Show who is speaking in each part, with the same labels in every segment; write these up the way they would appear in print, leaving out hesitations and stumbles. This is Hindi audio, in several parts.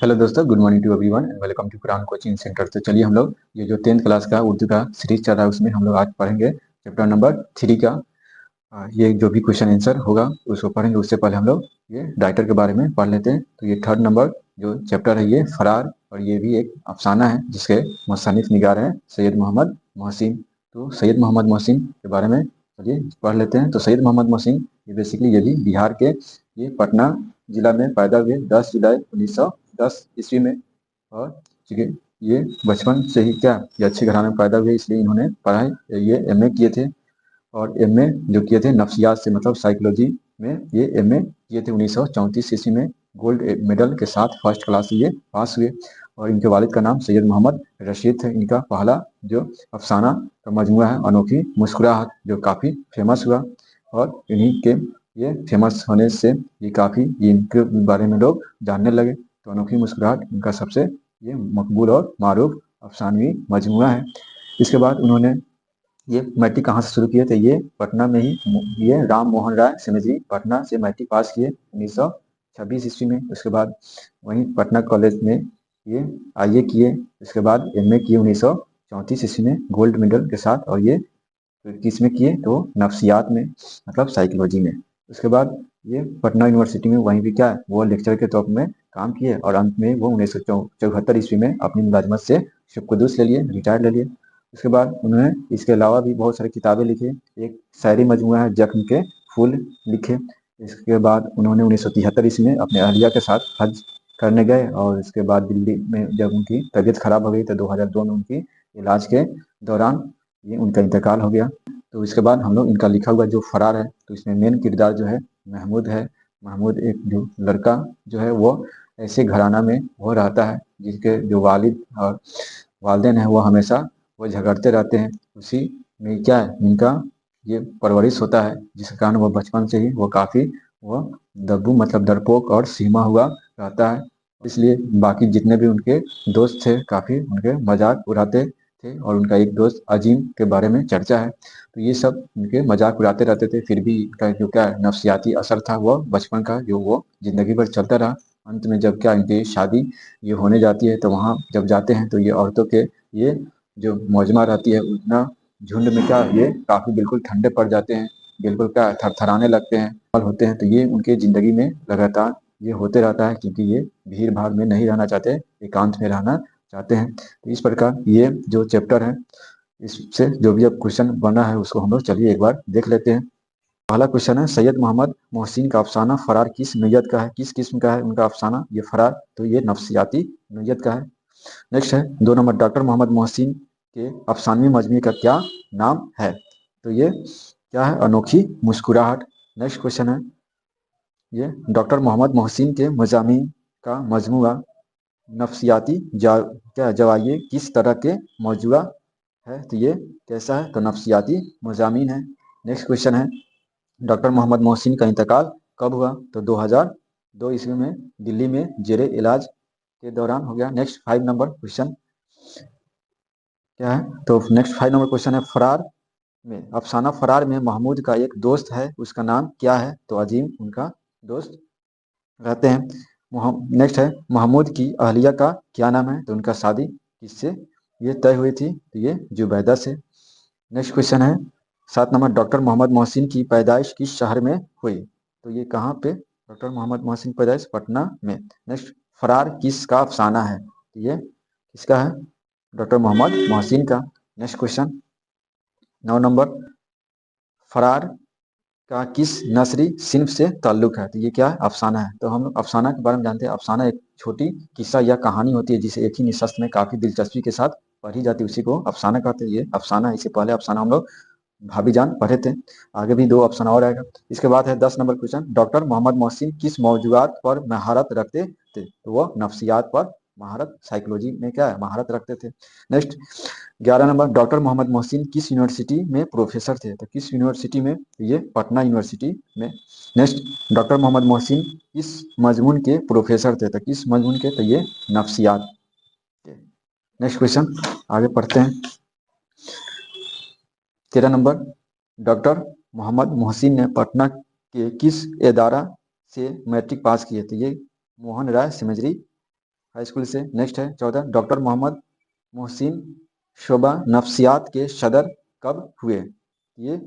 Speaker 1: हेलो दोस्तों, good morning to everyone and welcome to Quran coaching centre. तो चलिए हम लोग ये जो 10th क्लास का उर्दू का सीरीज चल रहा है उसमें हम लोग आज पढ़ेंगे चैप्टर नंबर 3 का। ये जो भी क्वेश्चन आंसर होगा उसको पढ़ेंगे। उससे पहले हम लोग ये राइटर के बारे में पढ़ लेते हैं। तो ये 3rd नंबर जो चैप्टर है ये फरार, और ये भी एक अफसाना है जिसके मुसन्निफ निगार हैं सैयद मोहम्मद मोहसिन। तो सैयद मोहम्मद मोहसिन के बारे में चलिए पढ़ लेते हैं। तो सैयद मोहम्मद मोहसिन ये बेसिकली ये भी बिहार के ये पटना जिला में पैदा हुए 10 जुलाई 1910 ईस्वी में। और ठीक है, ये बचपन से ही क्या ये अच्छे घराने में पैदा हुए, इसलिए इन्होंने पढ़ाई ये एमए किए थे। और एमए जो किए थे नफ्सियात से मतलब साइकोलॉजी में ये एमए किए थे 1934 ईस्वी में। गोल्ड मेडल के साथ फर्स्ट क्लास से ये पास हुए। और इनके वालिद का नाम सैयद मोहम्मद रशीद थे। इनका पहला जो अफसाना का मजमूआ है अनोखी मुस्कुराहट, जो काफ़ी फेमस हुआ। और इन्हीं के ये फेमस होने से ये काफ़ी इनके बारे में लोग जानने लगे। तो अनोखी मुस्कुराहट इनका सबसे ये मकबूल और मारूफ अफसानवी मजमूआ है। इसके बाद उन्होंने ये मैट्रिक कहाँ से शुरू किए थे, ये पटना में ही ये राम मोहन राय सिमजी पटना से मैट्रिक पास किए 1926 ईस्वी में। उसके बाद वहीं पटना कॉलेज में ये आईए किए। उसके बाद एमए किए 1934 ईस्वी में गोल्ड मेडल के साथ। और ये किस में किए तो नफ्सियात में मतलब साइकोलॉजी में। उसके बाद ये पटना यूनिवर्सिटी में वहीं भी क्या है वो लेक्चर के तौर में काम किए। और अंत में वो 1974 ईस्वी में अपनी मुलाजमत से शुक्र ले लिए, रिटायर ले लिए। उसके बाद उन्होंने इसके अलावा भी बहुत सारी किताबें लिखी। एक शायरी मजमूआ है जख्म के फूल लिखे। इसके बाद उन्होंने 1973 ईस्वी में अपने अहलिया के साथ हज करने गए। और इसके बाद दिल्ली में जब उनकी तबीयत खराब हो गई तो 2002 में उनकी इलाज के दौरान ये उनका इंतकाल हो गया। तो इसके बाद हम लोग इनका लिखा हुआ जो फरार है तो इसमें मेन किरदार जो है महमूद है। महमूद एक जो लड़का जो है वो ऐसे घराना में वो रहता है जिसके जो वालिद और वालिदैन है वो हमेशा वो झगड़ते रहते हैं। उसी में क्या है इनका ये परवरिश होता है, जिसके कारण वो बचपन से ही वो काफ़ी वो दब्बू मतलब डरपोक और सीमा हुआ रहता है। इसलिए बाकी जितने भी उनके दोस्त थे काफ़ी उनके मजाक उड़ाते थे। और उनका एक दोस्त अजीम के बारे में चर्चा है। तो ये सब उनके मजाक उड़ाते रहते थे। फिर भी इनका जो क्या नफ्सियाती असर था वो बचपन का जो वो जिंदगी भर चलता रहा। अंत में जब क्या इनकी शादी ये होने जाती है तो वहाँ जब जाते हैं तो ये औरतों के ये जो मौजमा रहती है उतना झुंड में क्या ये काफ़ी बिल्कुल ठंडे पड़ जाते हैं, बिल्कुल क्या थरथराने लगते हैं और होते हैं। तो ये उनके ज़िंदगी में लगातार ये होते रहता है क्योंकि ये भीड़ भाड़ में नहीं रहना चाहते, एकांत में रहना चाहते हैं। तो इस प्रकार ये जो चैप्टर है इससे जो भी अब क्वेश्चन बना है उसको हम लोग चलिए एक बार देख लेते हैं। पहला क्वेश्चन है सैयद मोहम्मद मोहसिन का अफसाना फरार किस नोयत का है, किस किस्म का है उनका अफसाना ये फरार, तो ये नफ्सियाती नोयत का है। नेक्स्ट है 2 नंबर डॉक्टर मोहम्मद मोहसिन के अफसानवी मजमूए का क्या नाम है, तो ये क्या है अनोखी मुस्कुराहट। नेक्स्ट क्वेश्चन है ये डॉक्टर मोहम्मद मोहसिन के मजामीन का मजमूआ नफ्सियाती क्या जवाये किस तरह के मौजूदा है, तो ये कैसा है तो नफ्सियाती मजामीन है। नेक्स्ट क्वेश्चन है डॉक्टर मोहम्मद मोहसिन का इंतकाल कब हुआ, तो 2002 ईस्वी में दिल्ली में जेरे इलाज के दौरान हो गया। नेक्स्ट 5 नंबर क्वेश्चन क्या है, तो नेक्स्ट 5 नंबर क्वेश्चन है फरार में अफसाना फरार में महमूद का एक दोस्त है उसका नाम क्या है, तो अजीम उनका दोस्त रहते हैं। नेक्स्ट है महमूद की अहलिया का क्या नाम है, तो उनका शादी किससे ये तय हुई थी, तो ये जुबैदा से। नेक्स्ट क्वेश्चन है 7 नंबर डॉक्टर मोहम्मद मोहसिन की पैदाइश किस शहर में हुई, तो ये कहाँ पे डॉक्टर मोहम्मद मोहसिन पैदाइश पटना में। नेक्स्ट फरार किसका अफसाना है, तो ये किसका है डॉक्टर मोहम्मद मोहसिन का। नेक्स्ट क्वेश्चन 9 नंबर फरार का किस नसरी सिन्फ से ताल्लुक है, तो ये क्या है अफसाना है। तो हम लोग अफसाना के बारे में जानते हैं। अफसाना एक छोटी किस्सा या कहानी होती है जिसे एक ही निशस्त में काफ़ी दिलचस्पी के साथ पढ़ी जाती है, उसी को अफसाना कहते हैं। ये अफसाना है। इससे पहले अफसाना हम लोग भाभीजान पढ़े थे। आगे भी 2 ऑप्शन और आएगा। इसके बाद है 10 number question doctor Mohammad Mohsin किस मौजूदात पर महारत रखते थे, तो वह नफ्सियात पर महारत साइकोलॉजी में क्या है महारत रखते थे। Next 11 number doctor Mohammad Mohsin किस यूनिवर्सिटी में प्रोफेसर थे, तो किस यूनिवर्सिटी में, ये पटना यूनिवर्सिटी में। नेक्स्ट डॉक्टर मोहम्मद मोहसिन किस मजमून के प्रोफेसर थे, तो किस मजमून के, तो ये नफ्सियात के। नेक्स्ट क्वेश्चन आगे पढ़ते हैं। 13 नंबर डॉक्टर मोहम्मद मोहसिन ने पटना के किस इदारा से मैट्रिक पास किए, तो ये मोहन राय सिमजरी हाई स्कूल से। नेक्स्ट है 14, डॉक्टर मोहम्मद मोहसिन शोबा नफ्सियात के सदर कब हुए? ये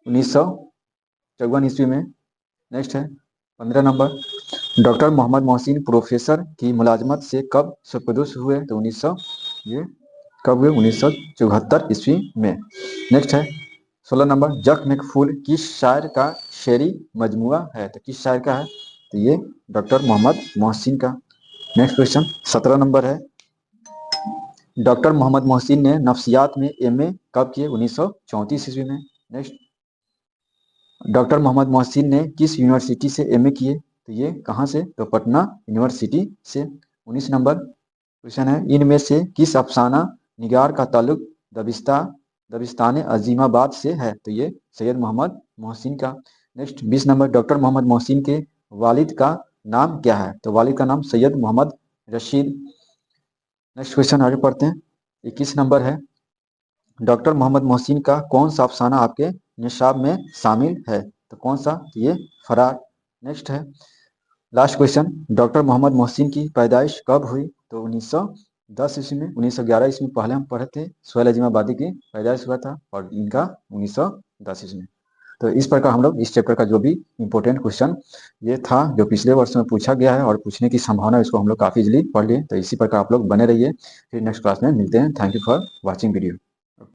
Speaker 1: 1954 ईस्वी में। नेक्स्ट है 15 number, doctor Mohammad Mohsin professor की मुलाजमत से कब सुपुर्द हुए? तो 1900 ये कब हुए? 1974 ईस्वी में। नेक्स्ट है 16 नंबर, जख्म एक फूल किस शायर का शेरी मजमुआ है? तो किस शायर का है? तो ये डॉक्टर मोहम्मद मोहसिन का। नेक्स्ट क्वेश्चन 17 नंबर है, डॉक्टर मोहम्मद मोहसिन ने नफ्सियात में एमए कब किए? 1934 ईस्वी में। नेक्स्ट, डॉक्टर मोहम्मद मोहसिन ने किस यूनिवर्सिटी से एमए किए? तो ये कहाँ से? तो पटना यूनिवर्सिटी से। 19 नंबर क्वेश्चन है, इनमें से किस अफसाना निगार का ताल्लुक दबिस्तान अजीमाबाद से है? तो ये सैयद मोहम्मद मोहसिन का। Next 20 number, doctor Mohammad Mohsin के वालिद का नाम क्या है? तो वालिद का नाम सैयद मोहम्मद रशीद। नेक्स्ट क्वेश्चन आगे पढ़ते हैं। 21 नंबर है, डॉक्टर मोहम्मद मोहसिन का कौन सा अफसाना आपके निशाब में शामिल है? तो कौन सा? ये फरार। नेक्स्ट है last question, doctor Mohammad Mohsin की पैदाइश कब हुई? तो 1910 ईस्वी में। 1911 ईस्वी में पहले हम पढ़े थे, सुहेल अजीमाबादी की पैदाइश हुआ था, और इनका 1910 ईस्वी में। तो इस प्रकार हम लोग इस चैप्टर का जो भी इंपॉर्टेंट क्वेश्चन ये था जो पिछले वर्ष में पूछा गया है और पूछने की संभावना है, इसको हम लोग काफ़ी इजीली पढ़ लिए। तो इसी प्रकार आप लोग बने रहिए, फिर नेक्स्ट क्लास में मिलते हैं। Thank you for watching video.